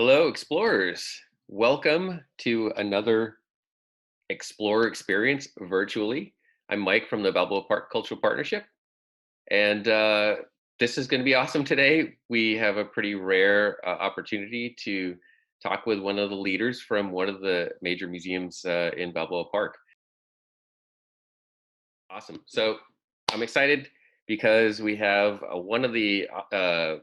Hello, explorers. Welcome to another Explorer experience virtually. I'm Mike from the Balboa Park Cultural Partnership, and this is going to be awesome today. We have a pretty rare opportunity to talk with one of the leaders from one of the major museums in Balboa Park. Awesome. So I'm excited because we have one of the I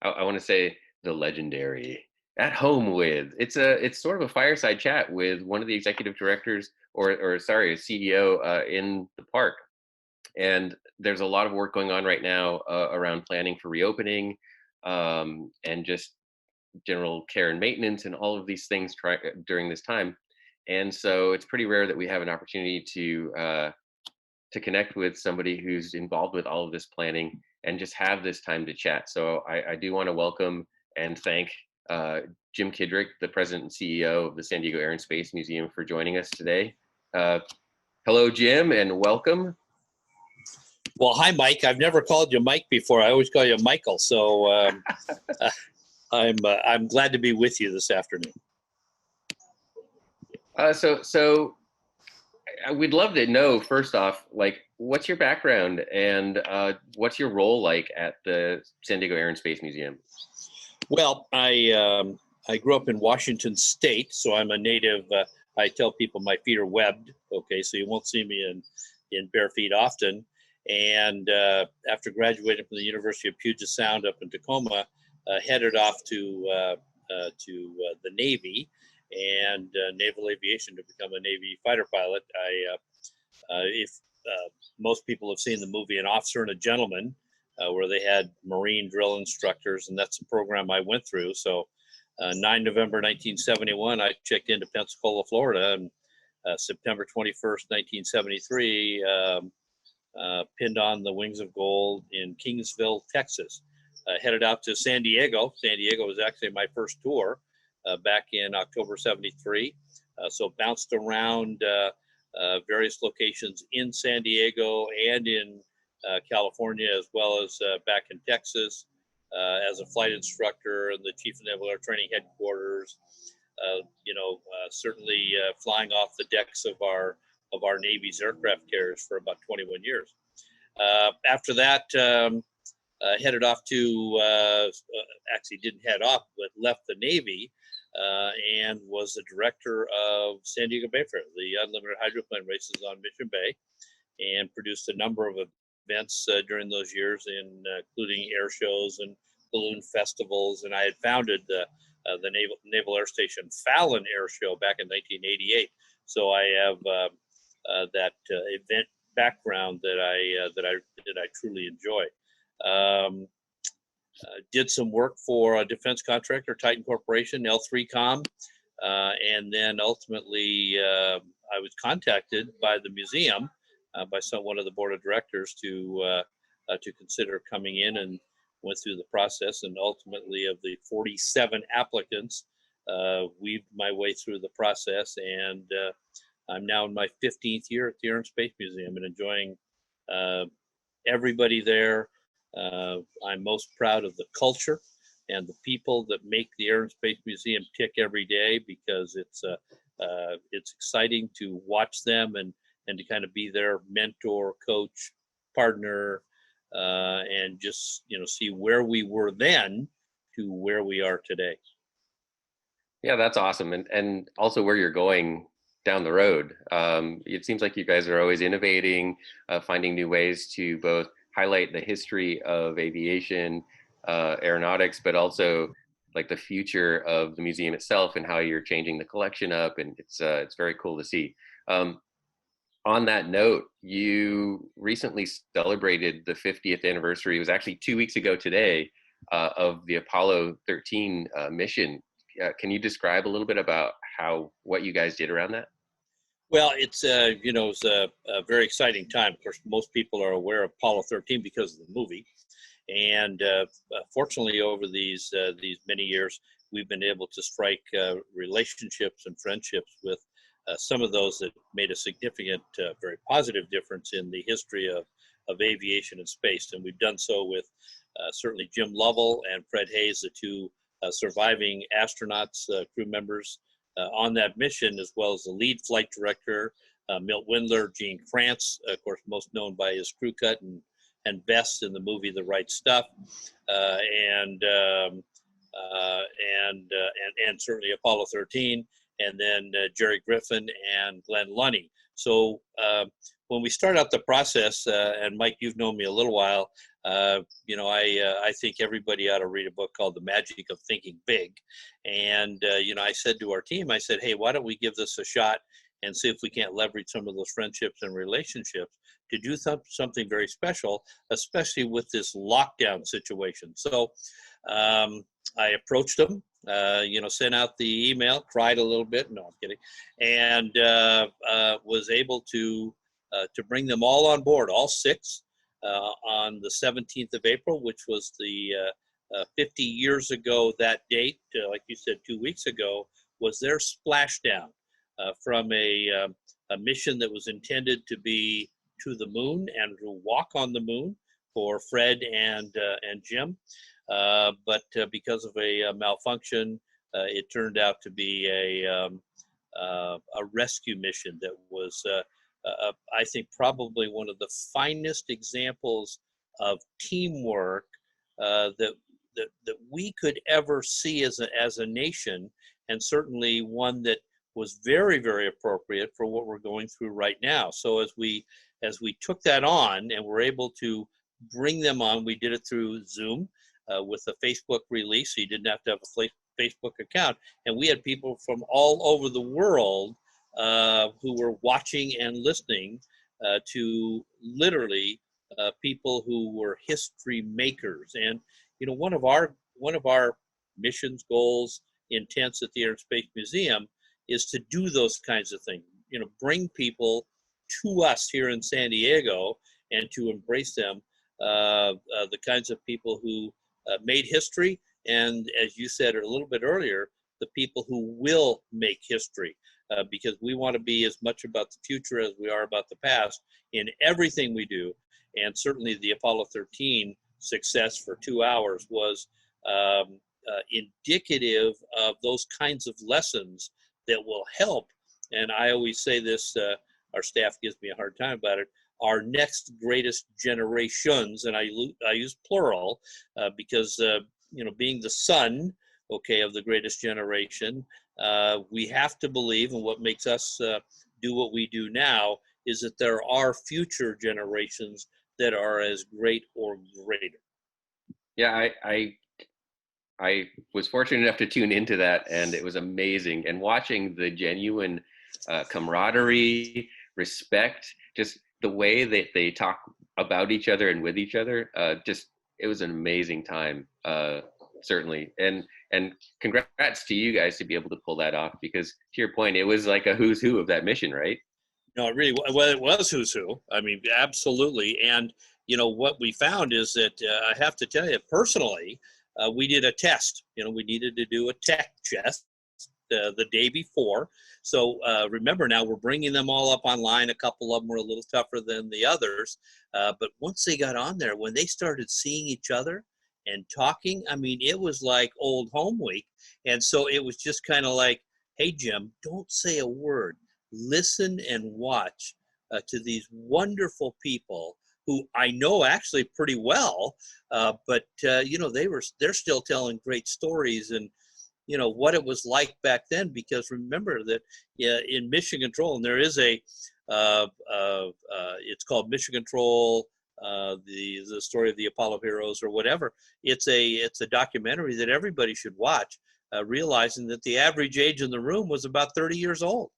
want to say the legendary at home with. It's sort of a fireside chat with one of the executive directors or sorry, a CEO in the park. And there's a lot of work going on right now around planning for reopening and just general care and maintenance and all of these things during this time. And so it's pretty rare that we have an opportunity to connect with somebody who's involved with all of this planning and just have this time to chat. So I do want to welcome and thank Jim Kidrick, the president and CEO of the San Diego Air and Space Museum, for joining us today. Hello, Jim, and welcome. Well, hi, Mike. I've never called you Mike before. I always call you Michael. So I'm glad to be with you this afternoon. So we'd love to know, first off, like, what's your background and what's your role like at the San Diego Air and Space Museum? Well, I grew up in Washington State, so I'm a native. I tell people my feet are webbed, okay, so you won't see me in bare feet often. And after graduating from the University of Puget Sound up in Tacoma, headed off to the Navy and naval aviation to become a Navy fighter pilot. If most people have seen the movie An Officer and a Gentleman, where they had Marine drill instructors, and that's the program I went through. So 9 November 1971, I checked into Pensacola, Florida, and September 21st, 1973, pinned on the Wings of Gold in Kingsville, Texas. Headed out to San Diego. San Diego was actually my first tour back in October 73. So bounced around various locations in San Diego and in California, as well as back in Texas as a flight instructor in the Chief of Naval Air Training Headquarters. Certainly flying off the decks of our Navy's aircraft carriers for about 21 years. After that, headed off to, actually didn't head off, but left the Navy and was the director of San Diego Bay Fair, the unlimited hydroplane races on Mission Bay, and produced a number of events during those years, including air shows and balloon festivals. And I had founded the Naval Air Station Fallon Air Show back in 1988. So I have that event background that I truly enjoy. Did some work for a defense contractor, Titan Corporation, L3Com, and then ultimately I was contacted by the museum, by one of the board of directors to consider coming in, and went through the process, and ultimately of the 47 applicants, weaved my way through the process, and I'm now in my 15th year at the Air and Space Museum and enjoying everybody there. I'm most proud of the culture and the people that make the Air and Space Museum tick every day, because it's exciting to watch them and to kind of be their mentor, coach, partner, and just see where we were then to where we are today. Yeah, that's awesome, and also where you're going down the road. It seems like you guys are always innovating, finding new ways to both highlight the history of aviation, aeronautics, but also like the future of the museum itself and how you're changing the collection up, and it's very cool to see. On that note, you recently celebrated the 50th anniversary. It was actually 2 weeks ago today of the Apollo 13 mission. Can you describe a little bit about what you guys did around that? Well, it's it's a very exciting time. Of course, most people are aware of Apollo 13 because of the movie, and fortunately, over these many years, we've been able to strike relationships and friendships with some of those that made a significant, very positive difference in the history of aviation and space. And we've done so with certainly Jim Lovell and Fred Hayes, the two surviving astronauts, crew members on that mission, as well as the lead flight director, Milt Windler, Gene Kranz, of course, most known by his crew cut and best in the movie The Right Stuff, and certainly Apollo 13, and then Jerry Griffin and Glenn Lunny. So when we start out the process, and Mike, you've known me a little while, I think everybody ought to read a book called The Magic of Thinking Big. And, I said to our team, I said, hey, why don't we give this a shot and see if we can't leverage some of those friendships and relationships to do something very special, especially with this lockdown situation. So I approached them, sent out the email, cried a little bit, no, I'm kidding, and was able to bring them all on board, all six, on the 17th of April, which was the 50 years ago that date, like you said, 2 weeks ago, was their splashdown from a mission that was intended to be to the moon and to walk on the moon for Fred and Jim. But because of a malfunction, it turned out to be a rescue mission that was, I think, probably one of the finest examples of teamwork that we could ever see as a nation, and certainly one that was very, very appropriate for what we're going through right now. So as we took that on and were able to bring them on, we did it through Zoom with a Facebook release. So you didn't have to have a Facebook account. And we had people from all over the world who were watching and listening to literally people who were history makers. And one of our missions, goals, intents at the Air and Space Museum is to do those kinds of things. Bring people to us here in San Diego and to embrace them, the kinds of people who made history, and as you said a little bit earlier, the people who will make history, because we want to be as much about the future as we are about the past in everything we do. And certainly the Apollo 13 success for 2 hours was indicative of those kinds of lessons that will help. And I always say this, our staff gives me a hard time about it, our next greatest generations, and I use plural because, being the son, of the greatest generation, we have to believe, and what makes us do what we do now is that there are future generations that are as great or greater. Yeah, I was fortunate enough to tune into that, and it was amazing. And watching the genuine camaraderie, respect, just the way that they talk about each other and with each other, it was an amazing time, certainly. And congrats to you guys to be able to pull that off, because to your point, it was like a who's who of that mission, right? No, it really, well, it was who's who. I mean, absolutely. And, what we found is that I have to tell you personally, we did a test. We needed to do a tech test the day before. So remember, now we're bringing them all up online. A couple of them were a little tougher than the others. But once they got on there, when they started seeing each other and talking, I mean, it was like old home week. And so it was just kind of like, hey, Jim, don't say a word. Listen and watch to these wonderful people who I know actually pretty well, but they're still telling great stories, and what it was like back then. Because remember that in Mission Control, and there is a it's called Mission Control, the story of the Apollo heroes or whatever. It's a documentary that everybody should watch, realizing that the average age in the room was about 30 years old.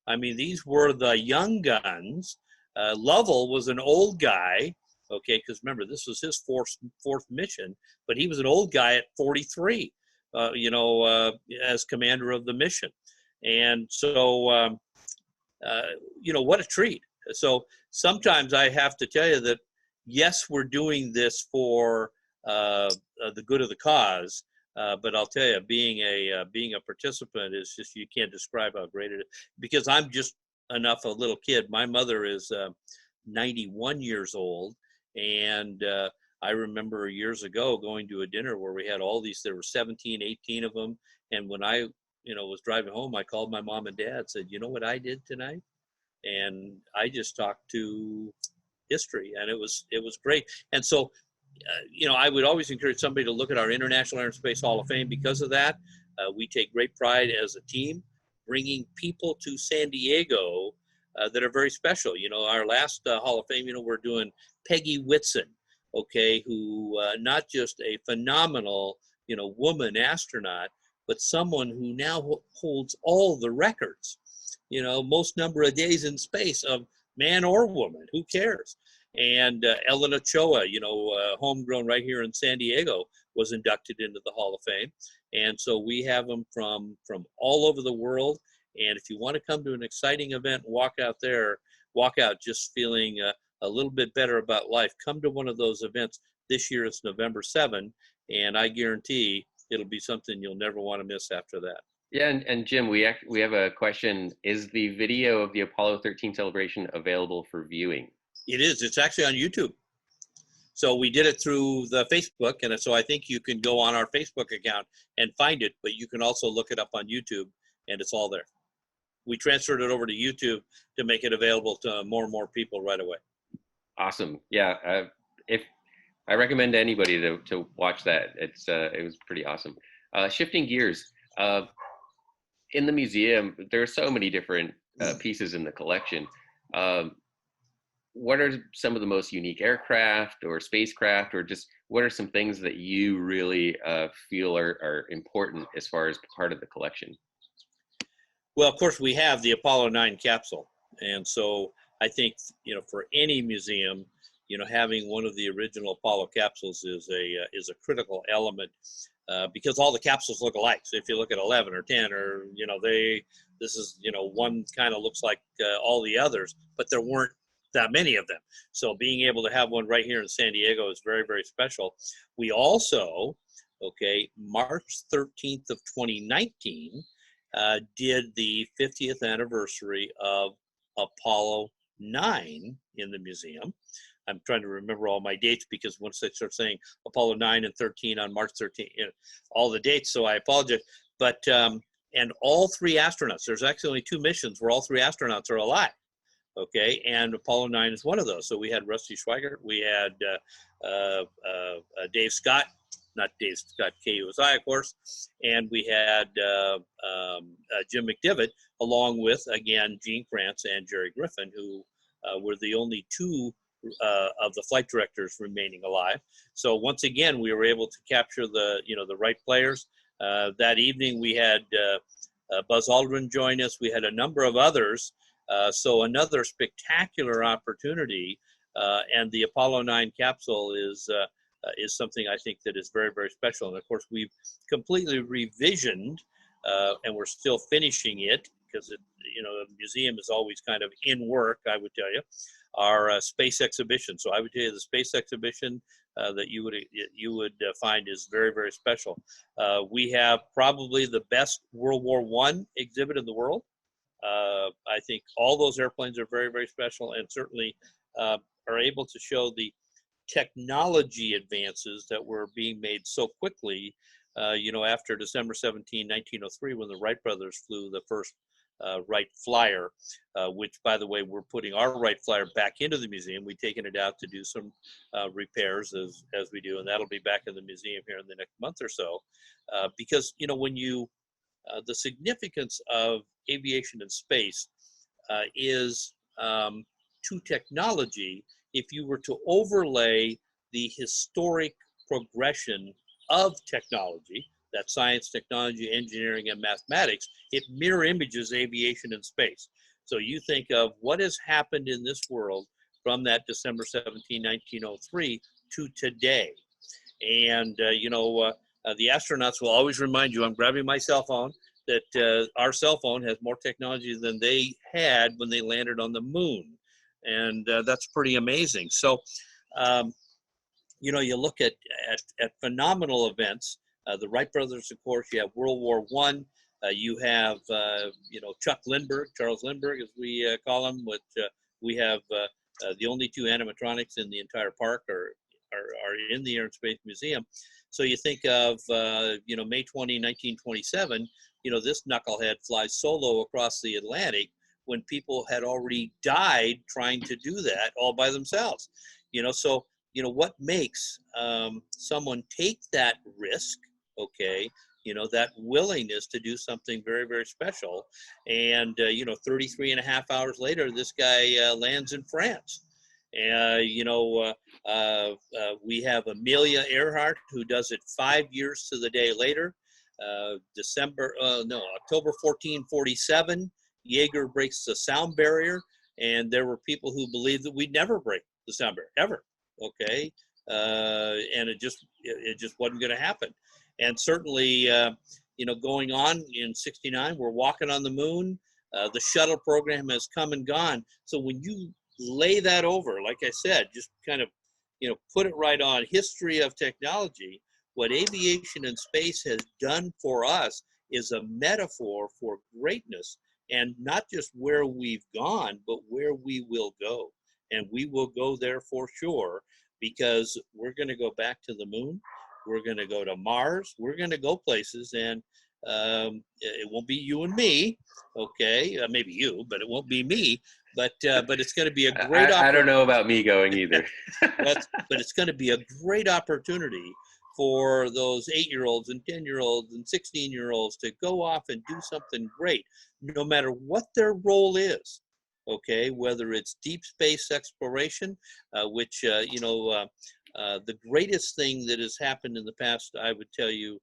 I mean, these were the young guns. Lovell was an old guy, because remember, this was his fourth mission, but he was an old guy at 43, as commander of the mission. And so, what a treat. So sometimes I have to tell you that, yes, we're doing this for the good of the cause, but I'll tell you, being a participant is just, you can't describe how great it is, because I'm just enough a little kid. My mother is 91 years old, and I remember years ago going to a dinner where we had all these, there were 17, 18 of them. And when I, was driving home, I called my mom and dad, said, you know what I did tonight? And I just talked to history, and it was great. And so, I would always encourage somebody to look at our International Air and Space Hall of Fame because of that. We take great pride as a team bringing people to San Diego that are very special. Our last Hall of Fame, we're doing Peggy Whitson, okay, who not just a phenomenal, woman astronaut, but someone who now holds all the records, most number of days in space of man or woman, who cares? And Ellen Ochoa, homegrown right here in San Diego, was inducted into the Hall of Fame. And so we have them from all over the world. And if you want to come to an exciting event, walk out just feeling a little bit better about life, come to one of those events. This year it's November 7, and I guarantee it'll be something you'll never want to miss after that. Yeah, and Jim, we have a question. Is the video of the Apollo 13 celebration available for viewing? It is. It's actually on YouTube. So we did it through the Facebook, and so I think you can go on our Facebook account and find it, but you can also look it up on YouTube, and it's all there. We transferred it over to YouTube to make it available to more and more people right away. Awesome. Yeah, if I recommend anybody to watch that. It was pretty awesome. Shifting gears, in the museum, there are so many different pieces in the collection. What are some of the most unique aircraft or spacecraft, or just what are some things that you really feel are important as far as part of the collection? Well, of course, we have the Apollo 9 capsule. And so I think, for any museum, having one of the original Apollo capsules is a critical element because all the capsules look alike. So if you look at 11 or 10 or, this is, one kind of looks like all the others, but there weren't that many of them. So being able to have one right here in San Diego is very, very special. We also, March 13th of 2019, did the 50th anniversary of Apollo 9 in the museum. I'm trying to remember all my dates because once they start saying Apollo 9 and 13 on March 13th, all the dates, so I apologize. But, and all three astronauts, there's actually only 2 missions where all 3 astronauts are alive. Okay, and Apollo 9 is one of those. So we had Rusty Schweiger, we had Dave Scott, not Dave Scott, KUSI, of course, and we had Jim McDivitt, along with, again, Gene Kranz and Jerry Griffin, who were the only 2 of the flight directors remaining alive. So once again, we were able to capture the right players. That evening, we had Buzz Aldrin join us. We had a number of others. So another spectacular opportunity, and the Apollo 9 capsule is something I think that is very, very special. And of course, we've completely revisioned, and we're still finishing it because the museum is always kind of in work, I would tell you, our space exhibition. So I would tell you the space exhibition that you would find is very, very special. We have probably the best World War I exhibit in the world. I think all those airplanes are very, very special, and certainly are able to show the technology advances that were being made so quickly, after December 17, 1903, when the Wright brothers flew the first Wright Flyer, which, by the way, we're putting our Wright Flyer back into the museum. We've taken it out to do some repairs as we do, and that'll be back in the museum here in the next month or so. Because, when the significance of aviation and space is to technology. If you were to overlay the historic progression of technology, that science, technology, engineering, and mathematics, it mirror images aviation and space. So you think of what has happened in this world from that December 17, 1903 to today. And, the astronauts will always remind you, I'm grabbing my cell phone, that our cell phone has more technology than they had when they landed on the moon. And that's pretty amazing. So, you look at phenomenal events. The Wright brothers, of course, you have World War I. You have, Chuck Lindbergh, Charles Lindbergh, as we call him, which we have the only 2 animatronics in the entire park are are in the Air and Space Museum. So you think of, May 20, 1927, this knucklehead flies solo across the Atlantic when people had already died trying to do that all by themselves. So, what makes someone take that risk, okay, that willingness to do something very, very special. And, 33 and a half hours later, this guy lands in France. We have Amelia Earhart, who does it 5 years to the day later. October 1447, Jaeger breaks the sound barrier, and there were people who believed that we'd never break the sound barrier, ever. Okay, and it just wasn't going to happen. And certainly, going on in '69, we're walking on the moon. The shuttle program has come and gone. So when you lay that over, like I said, just kind of, put it right on history of technology, what aviation and space has done for us is a metaphor for greatness, and not just where we've gone, but where we will go. And we will go there for sure, because we're going to go back to the moon. We're going to go to Mars. We're going to go places, and it won't be you and me, okay? Maybe you, but it won't be me. But it's going to be a great. I don't know about me going either. But it's going to be a great opportunity for those 8-year-olds and 10-year-olds and 16-year-olds to go off and do something great, no matter what their role is. Okay, whether it's deep space exploration, which the greatest thing that has happened in the past, I would tell you,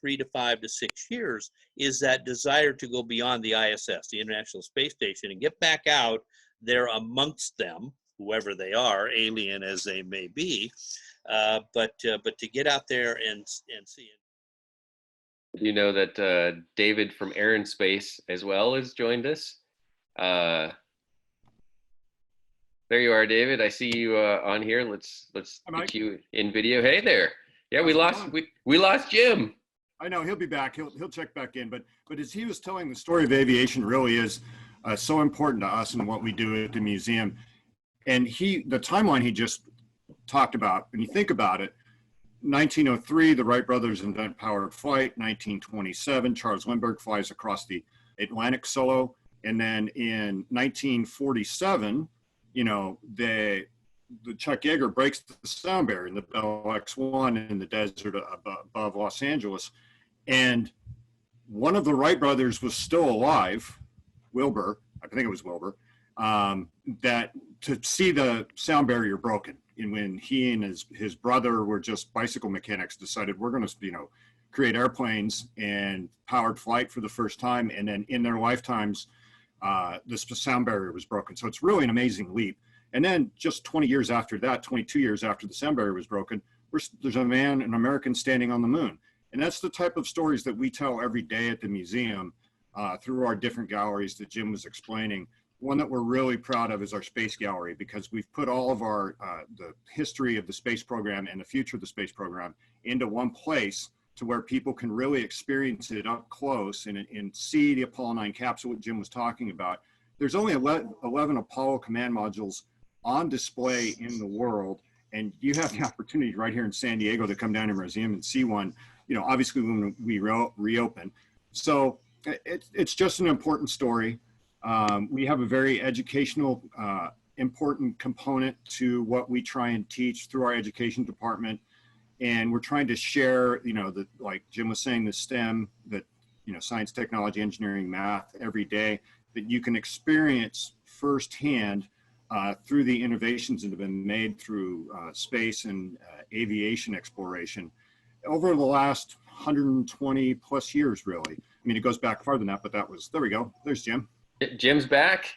3 to 5 to 6 years, is that desire to go beyond the ISS, the International Space Station, and get back out there amongst them, whoever they are, alien as they may be, but to get out there and see it. You know that David from Air and Space as well has joined us. There you are, David. I see you on here. Let's get you in video. Hey there. Yeah, we lost Jim. I know he'll be back. He'll check back in. But as he was telling, the story of aviation really is so important to us and what we do at the museum. And the timeline he just talked about, when you think about it, 1903, the Wright brothers invent powered flight. 1927, Charles Lindbergh flies across the Atlantic solo. And then in 1947, the Chuck Yeager breaks the sound barrier in the Bell X-1 in the desert above Los Angeles. And one of the Wright brothers was still alive, Wilbur, I think it was Wilbur, that to see the sound barrier broken. And when he and his brother were just bicycle mechanics, decided we're going to, create airplanes and powered flight for the first time. And then in their lifetimes, this sound barrier was broken. So it's really an amazing leap. And then just 20 years after that, 22 years after the sound barrier was broken, there's an American standing on the moon. And that's the type of stories that we tell every day at the museum through our different galleries that Jim was explaining. One that we're really proud of is our space gallery, because we've put all of our the history of the space program and the future of the space program into one place, to where people can really experience it up close and see the Apollo 9 capsule, what Jim was talking about. There's only 11 Apollo command modules on display in the world, and you have the opportunity right here in San Diego to come down to the museum and see one, obviously when we reopen. So it's just an important story. We have a very educational, important component to what we try and teach through our education department. And we're trying to share, like Jim was saying, the STEM, that, science, technology, engineering, math every day, that you can experience firsthand through the innovations that have been made through space and aviation exploration over the last 120 plus years, really. I mean, it goes back farther than that, but there we go. There's Jim. Jim's back.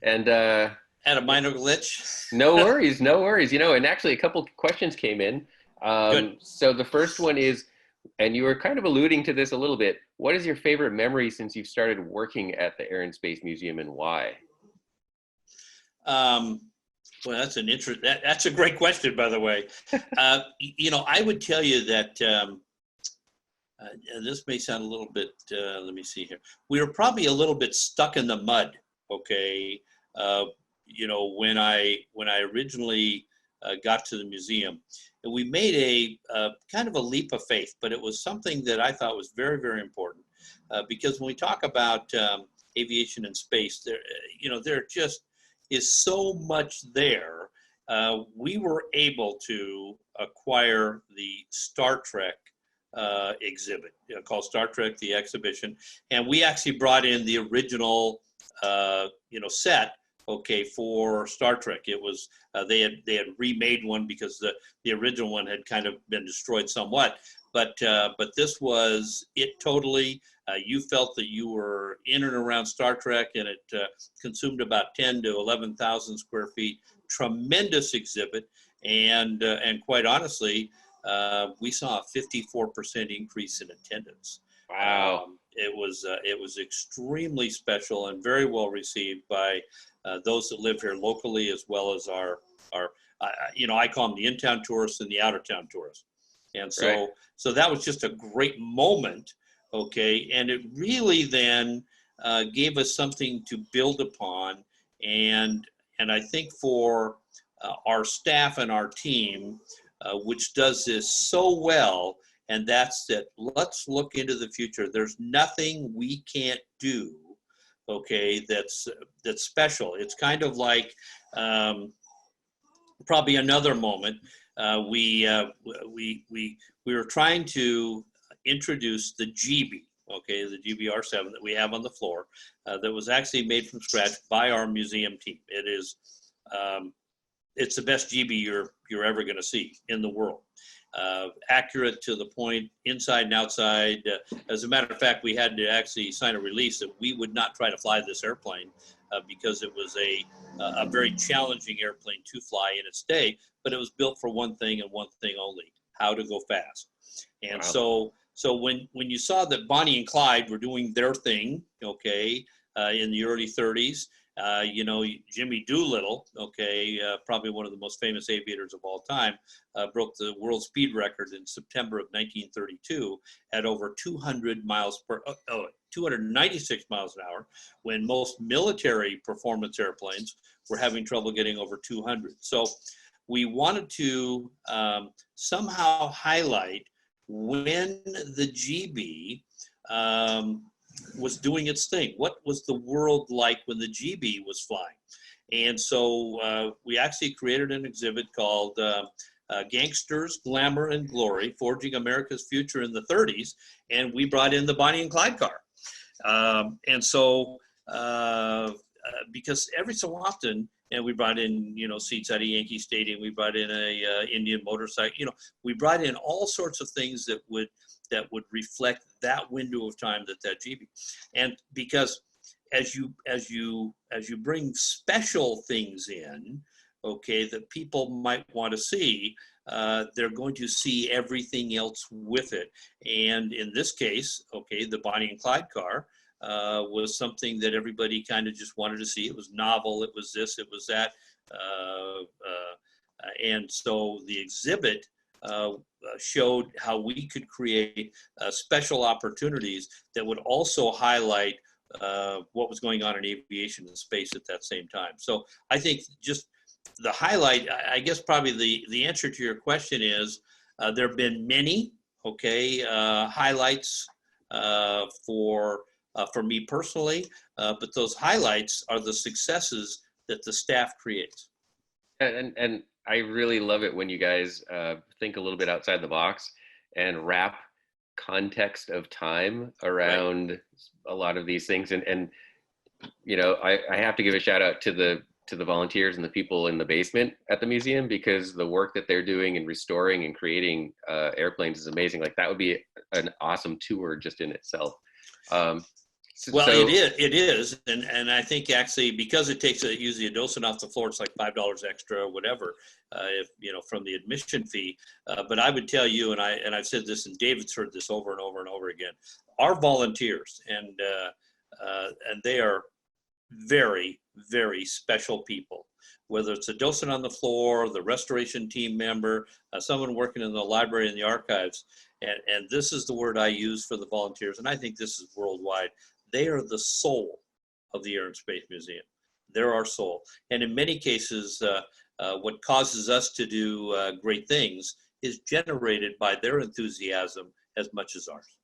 And had a minor glitch. No worries. And actually a couple questions came in. So the first one is, and you were kind of alluding to this a little bit, what is your favorite memory since you've started working at the Air and Space Museum, and why? Well, that's that's a great question, by the way. I would tell you that this may sound a little bit, let me see here. We were probably a little bit stuck in the mud, okay? When I originally got to the museum. And we made a kind of a leap of faith, but it was something that I thought was very, very important. Because when we talk about aviation and space, there just is so much there. We were able to acquire the Star Trek exhibit called Star Trek: The Exhibition, and we actually brought in the original set for Star Trek. It was they had remade one because the original one had kind of been destroyed somewhat, but this was it totally. You felt that you were in and around Star Trek, and it consumed about 10 to 11,000 square feet. Tremendous exhibit, and quite honestly, we saw a 54% increase in attendance. Wow. It was extremely special and very well received by those that live here locally, as well as our I call them the in-town tourists and the out-of-town tourists. And so Right. so that was just a great moment, and it really then gave us something to build upon, and I think for our staff and our team, which does this so well, and that's that. Let's look into the future. There's nothing we can't do, that's special. It's kind of like probably another moment. We were trying to introduce the GB, the GBR7 that we have on the floor, that was actually made from scratch by our museum team. It is, it's the best GB you're ever going to see in the world. Accurate to the point, inside and outside. As a matter of fact, we had to actually sign a release that we would not try to fly this airplane because it was a very challenging airplane to fly in its day, but it was built for one thing and one thing only: how to go fast. And Wow. so when you saw that Bonnie and Clyde were doing their thing, in the early 30s, Jimmy Doolittle, probably one of the most famous aviators of all time, broke the world speed record in September of 1932 at over 296 miles an hour, when most military performance airplanes were having trouble getting over 200. So we wanted to somehow highlight when the GB was doing its thing. What was the world like when the GB was flying? And so we actually created an exhibit called Gangsters, Glamour, and Glory, Forging America's Future in the 30s, and we brought in the Bonnie and Clyde car. Because every so often, and we brought in, seats at a Yankee Stadium, we brought in a Indian motorcycle, we brought in all sorts of things that would reflect that window of time that GB. And because as you bring special things in, that people might want to see, they're going to see everything else with it. And in this case, the Bonnie and Clyde car was something that everybody kind of just wanted to see. It was novel, it was this, it was that. And so the exhibit showed how we could create special opportunities that would also highlight what was going on in aviation and space at that same time. So I think just the highlight, I guess probably the answer to your question is there have been many highlights for me personally, but those highlights are the successes that the staff creates. And I really love it when you guys think a little bit outside the box and wrap context of time around a lot of these things. And I have to give a shout out to the volunteers and the people in the basement at the museum, because the work that they're doing in restoring and creating airplanes is amazing. Like, that would be an awesome tour just in itself. It is, and I think actually, because it takes usually a docent off the floor, it's like $5 extra or whatever, if from the admission fee. But I would tell you, and I've said this, and David's heard this over and over and over again, our volunteers, and they are very, very special people. Whether it's a docent on the floor, the restoration team member, someone working in the library and the archives, and this is the word I use for the volunteers, and I think this is worldwide. They are the soul of the Air and Space Museum. They're our soul. And in many cases, what causes us to do great things is generated by their enthusiasm as much as ours.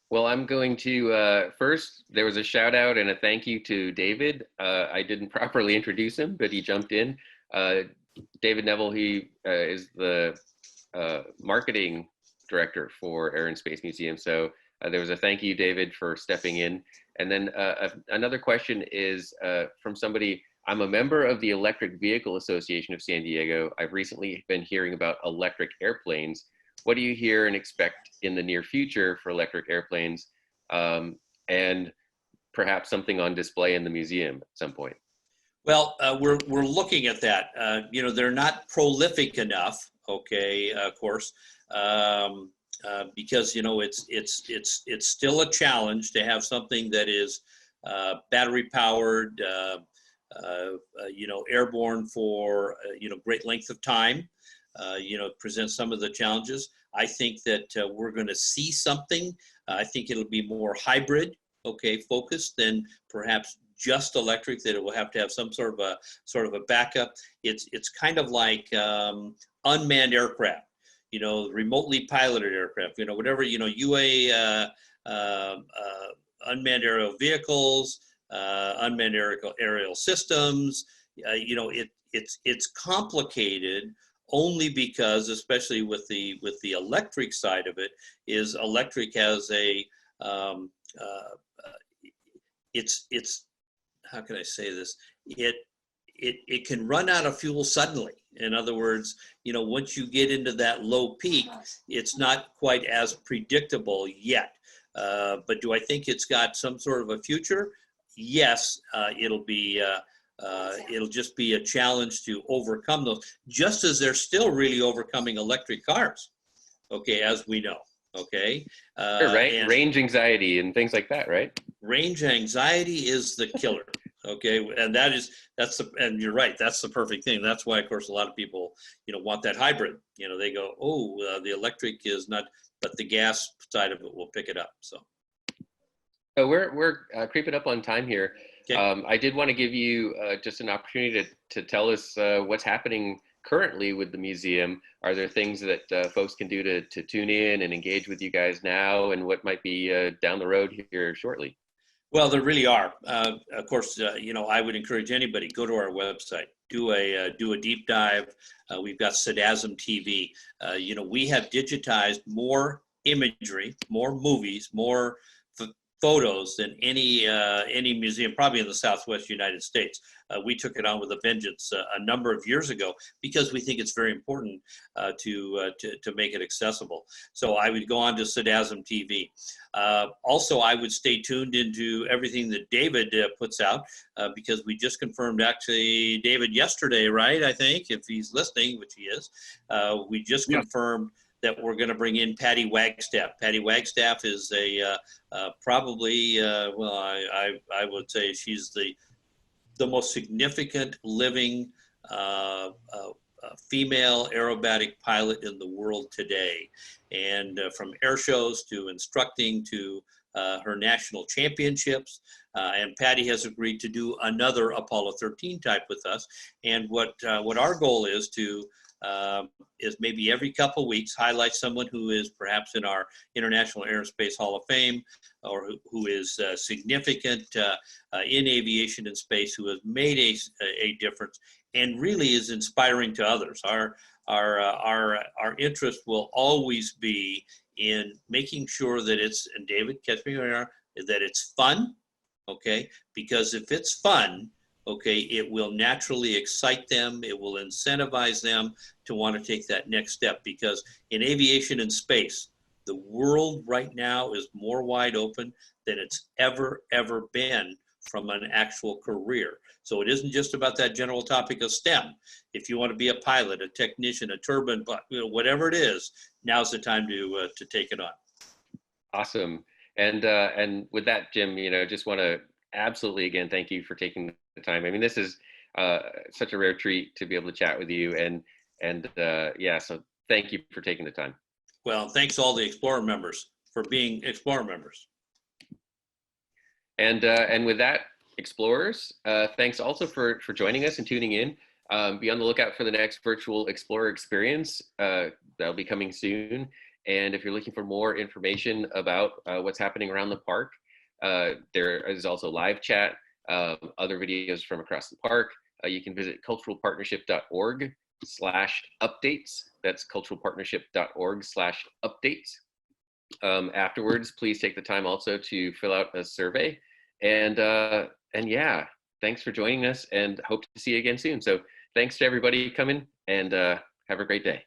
Well, I'm going to first, there was a shout out and a thank you to David. I didn't properly introduce him, but he jumped in. David Neville, he is the marketing director for Air and Space Museum. So there was a thank you, David, for stepping in. And then another question is from somebody. I'm a member of the Electric Vehicle Association of San Diego. I've recently been hearing about electric airplanes. What do you hear and expect in the near future for electric airplanes, and perhaps something on display in the museum at some point? Well, we're looking at that. You know, they're not prolific enough. Okay, of course, because you know it's still a challenge to have something that is battery powered. You know, airborne for you know, great length of time. You know, presents some of the challenges. I think that we're going to see something. I think it'll be more hybrid, okay, focused than perhaps just electric. That it will have to have some sort of a backup. It's kind of like unmanned aircraft. You know, remotely piloted aircraft. You know, whatever. You know, unmanned aerial vehicles, unmanned aerial systems. You know, it's complicated only because, especially with the electric side of it, is electric has a it's how can I say this? It can run out of fuel suddenly. In other words, you know, once you get into that low peak, it's not quite as predictable yet. But do I think it's got some sort of a future? Yes, it'll just be a challenge to overcome those, just as they're still really overcoming electric cars, okay, as we know, okay? Sure, right, range anxiety and things like that, right? Range anxiety is the killer, okay? And and you're right, that's the perfect thing. That's why, of course, a lot of people, you know, want that hybrid. You know, they go, oh, the electric is not, but the gas side of it will pick it up, so. So we're creeping up on time here. Okay. I did want to give you just an opportunity to tell us what's happening currently with the museum. Are there things that folks can do to tune in and engage with you guys now, and what might be down the road here shortly? Well, there really are. Of course, you know, I would encourage anybody, go to our website, do a deep dive. We've got SDASM TV. You know, we have digitized more imagery, more movies, more photos than any museum, probably in the Southwest United States. We took it on with a vengeance a number of years ago because we think it's very important to make it accessible. So I would go on to SDASM TV. Also, I would stay tuned into everything that David puts out because we just confirmed, actually, David, yesterday, right? I think, if he's listening, which he is, we just confirmed that we're going to bring in Patty Wagstaff. Patty Wagstaff is probably, well, I would say she's the most significant living female aerobatic pilot in the world today. And from air shows to instructing to her national championships. And Patty has agreed to do another Apollo 13 type with us. And what our goal is is maybe every couple of weeks highlight someone who is perhaps in our International Aerospace Hall of Fame, or who is significant in aviation and space, who has made a difference and really is inspiring to others. Our interest will always be in making sure that it's, and David, catch me where, that it's fun, okay? Because if it's fun, okay, it will naturally excite them. It will incentivize them to want to take that next step, because in aviation and space, the world right now is more wide open than it's ever been from an actual career. So it isn't just about that general topic of STEM. If you want to be a pilot, a technician, a turbine, whatever it is, now's the time to take it on. Awesome. And with that, Jim, just want to absolutely again thank you for taking the time. I mean, this is such a rare treat to be able to chat with you, and yeah, so thank you for taking the time. Well, thanks to all the Explorer members for being Explorer members. And with that, explorers, thanks also for joining us and tuning in. Be on the lookout for the next virtual Explorer experience. That'll be coming soon. And if you're looking for more information about what's happening around the park, there is also live chat, other videos from across the park. You can visit culturalpartnership.org/updates. That's culturalpartnership.org/updates. Afterwards, please take the time also to fill out a survey. And yeah, thanks for joining us, and hope to see you again soon. So thanks to everybody coming, and have a great day.